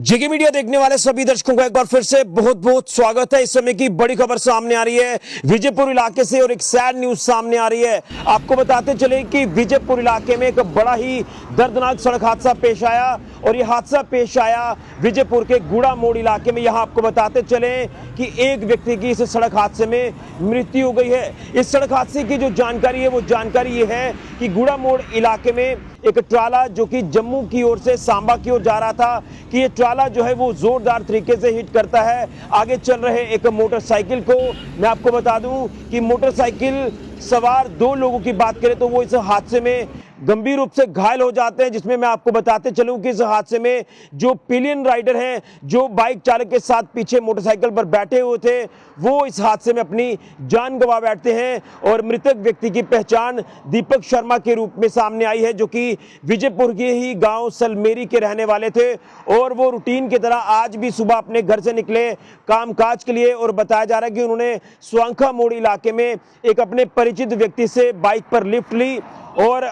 जेके media देखने वाले सभी दर्शकों का एक बार फिर से बहुत बहुत स्वागत है। इस समय की बड़ी खबर सामने आ रही है विजयपुर इलाके से और एक सैड न्यूज सामने आ रही है। आपको बताते चले कि विजयपुर इलाके में एक बड़ा ही दर्दनाक सड़क हादसा पेश आया और यह हादसा पेश आया विजयपुर के गुड़ा मोड़ इलाके में। यहाँ आपको बताते चले कि एक व्यक्ति की इस सड़क हादसे में मृत्यु हो गई है। इस सड़क हादसे की जो जानकारी है वो जानकारी ये है कि गुड़ा मोड़ इलाके में एक ट्राला जो कि जम्मू की ओर से सांबा की ओर जा रहा था कि ये ट्राला जो है वो जोरदार तरीके से हिट करता है आगे चल रहे एक मोटरसाइकिल को। मैं आपको बता दूं कि मोटरसाइकिल सवार दो लोगों की बात करें तो वो इस हादसे में गंभीर रूप से घायल हो जाते हैं, जिसमें मैं आपको बताते चलूं कि इस हादसे में जो पिलियन राइडर हैं जो बाइक चालक के साथ पीछे मोटरसाइकिल पर बैठे हुए थे वो इस हादसे में अपनी जान गंवा बैठते हैं। और मृतक व्यक्ति की पहचान दीपक शर्मा के रूप में सामने आई है जो कि विजयपुर के ही गांव सलमेरी के रहने वाले थे और वो रूटीन की तरह आज भी सुबह अपने घर से निकले कामकाज के लिए। और बताया जा रहा है कि उन्होंने स्वांखा मोड़ इलाके में एक अपने परिचित व्यक्ति से बाइक पर लिफ्ट ली और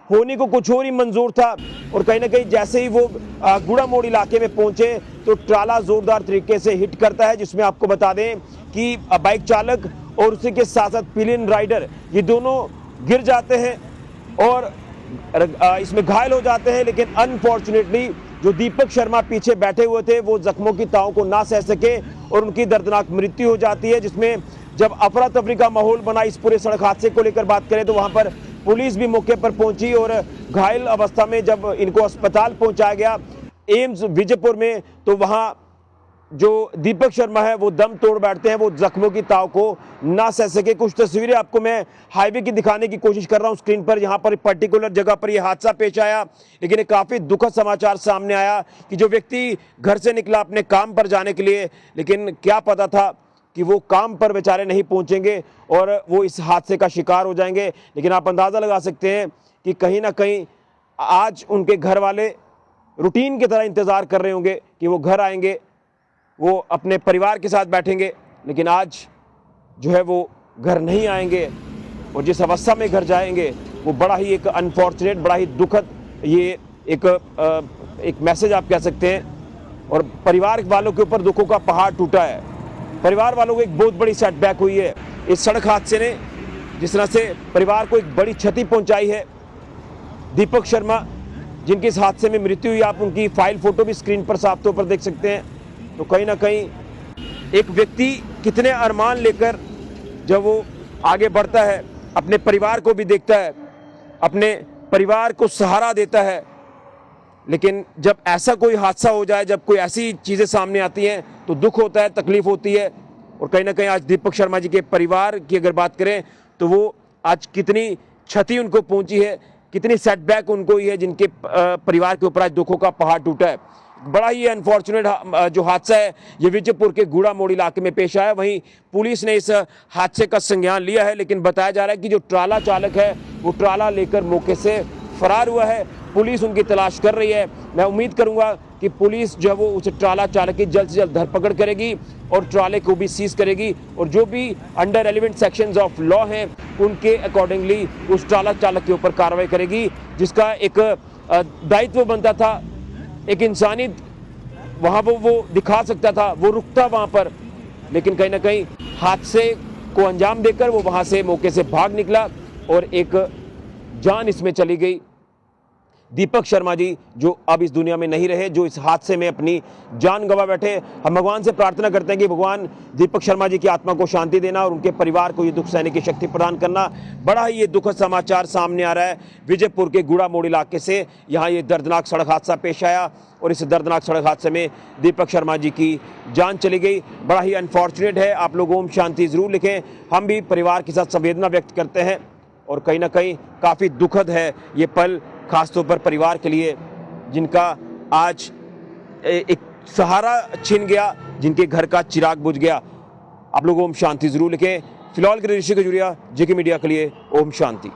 होने को कुछ और ही मंजूर था और कहीं ना कहीं जैसे ही वो गुड़ा मोड़ इलाके में पहुंचे तो ट्राला जोरदार तरीके से हिट करता है, जिसमें आपको बता दें कि बाइक चालक और उसी के साथ साथ पिलियन राइडर ये दोनों गिर जाते हैं और इसमें घायल हो जाते हैं। लेकिन अनफॉर्चुनेटली जो दीपक शर्मा पीछे बैठे हुए थे वो जख्मों की ताव को ना सह सके और उनकी दर्दनाक मृत्यु हो जाती है, जिसमें जब अफरा तफरी का माहौल बना इस पूरे सड़क हादसे को लेकर बात करें तो वहां पर पुलिस भी मौके पर पहुंची और घायल अवस्था में जब इनको अस्पताल पहुंचाया गया एम्स विजयपुर में तो वहां जो दीपक शर्मा है वो दम तोड़ बैठते हैं, वो जख्मों की ताव को ना सह सके। कुछ तस्वीरें आपको मैं हाईवे की दिखाने की कोशिश कर रहा हूं स्क्रीन पर। यहाँ पर पर्टिकुलर जगह पर यह हादसा पेश आया, लेकिन एक काफ़ी दुखद समाचार सामने आया कि जो व्यक्ति घर से निकला अपने काम पर जाने के लिए, लेकिन क्या पता था कि वो काम पर बेचारे नहीं पहुंचेंगे और वो इस हादसे का शिकार हो जाएंगे। लेकिन आप अंदाज़ा लगा सकते हैं कि कहीं ना कहीं आज उनके घर वाले रूटीन की तरह इंतज़ार कर रहे होंगे कि वो घर आएंगे, वो अपने परिवार के साथ बैठेंगे, लेकिन आज जो है वो घर नहीं आएंगे और जिस अवस्था में घर जाएंगे वो बड़ा ही एक अनफॉर्चुनेट, बड़ा ही दुखद ये एक मैसेज आप कह सकते हैं। और परिवार वालों के ऊपर दुखों का पहाड़ टूटा है। परिवार वालों को एक बहुत बड़ी सेटबैक हुई है इस सड़क हादसे ने, जिस तरह से परिवार को एक बड़ी क्षति पहुंचाई है। दीपक शर्मा जिनकी इस हादसे में मृत्यु हुई, आप उनकी फाइल फोटो भी स्क्रीन पर साफ तौर पर देख सकते हैं। तो कहीं ना कहीं एक व्यक्ति कितने अरमान लेकर जब वो आगे बढ़ता है, अपने परिवार को भी देखता है, अपने परिवार को सहारा देता है, लेकिन जब ऐसा कोई हादसा हो जाए, जब कोई ऐसी चीज़ें सामने आती हैं तो दुख होता है, तकलीफ होती है। और कहीं ना कहीं आज दीपक शर्मा जी के परिवार की अगर बात करें तो वो आज कितनी क्षति उनको पहुंची है, कितनी सेटबैक उनको ही है, जिनके परिवार के ऊपर आज दुखों का पहाड़ टूटा है। बड़ा ही अनफॉर्चुनेट जो हादसा है ये विजयपुर के गुड़ा मोड़ इलाके में पेश आया। वहीं पुलिस ने इस हादसे का संज्ञान लिया है, लेकिन बताया जा रहा है कि जो ट्राला चालक है वो ट्राला लेकर मौके से फरार हुआ है। पुलिस उनकी तलाश कर रही है। मैं उम्मीद करूंगा कि पुलिस जो है वो उस ट्राला चालक की जल्द से जल्द धरपकड़ करेगी और ट्राले को भी सीज करेगी और जो भी under relevant sections of law हैं उनके अकॉर्डिंगली उस ट्राला चालक के ऊपर कार्रवाई करेगी, जिसका एक दायित्व बनता था, एक इंसानियत वहाँ वो दिखा सकता था, वो रुकता वहाँ पर, लेकिन कहीं ना कहीं हादसे को अंजाम देकर वो वहाँ से मौके से भाग निकला और एक जान इसमें चली गई। दीपक शर्मा जी जो अब इस दुनिया में नहीं रहे, जो इस हादसे में अपनी जान गंवा बैठे। हम भगवान से प्रार्थना करते हैं कि भगवान दीपक शर्मा जी की आत्मा को शांति देना और उनके परिवार को ये दुख सहने की शक्ति प्रदान करना। बड़ा ही ये दुखद समाचार सामने आ रहा है विजयपुर के गुड़ा मोड़ इलाके से। यहाँ ये दर्दनाक सड़क हादसा पेश आया और इस दर्दनाक सड़क हादसे में दीपक शर्मा जी की जान चली गई। बड़ा ही अनफॉर्चुनेट है। आप लोग ओम शांति ज़रूर लिखें। हम भी परिवार के साथ संवेदना व्यक्त करते हैं और कहीं ना कहीं काफ़ी दुखद है ये पल, खासतौर पर परिवार के लिए जिनका आज एक सहारा छिन गया, जिनके घर का चिराग बुझ गया। आप लोग ओम शांति जरूर लिखें। फिलहाल के ऋषि खजुरिया जेके मीडिया के लिए ओम शांति।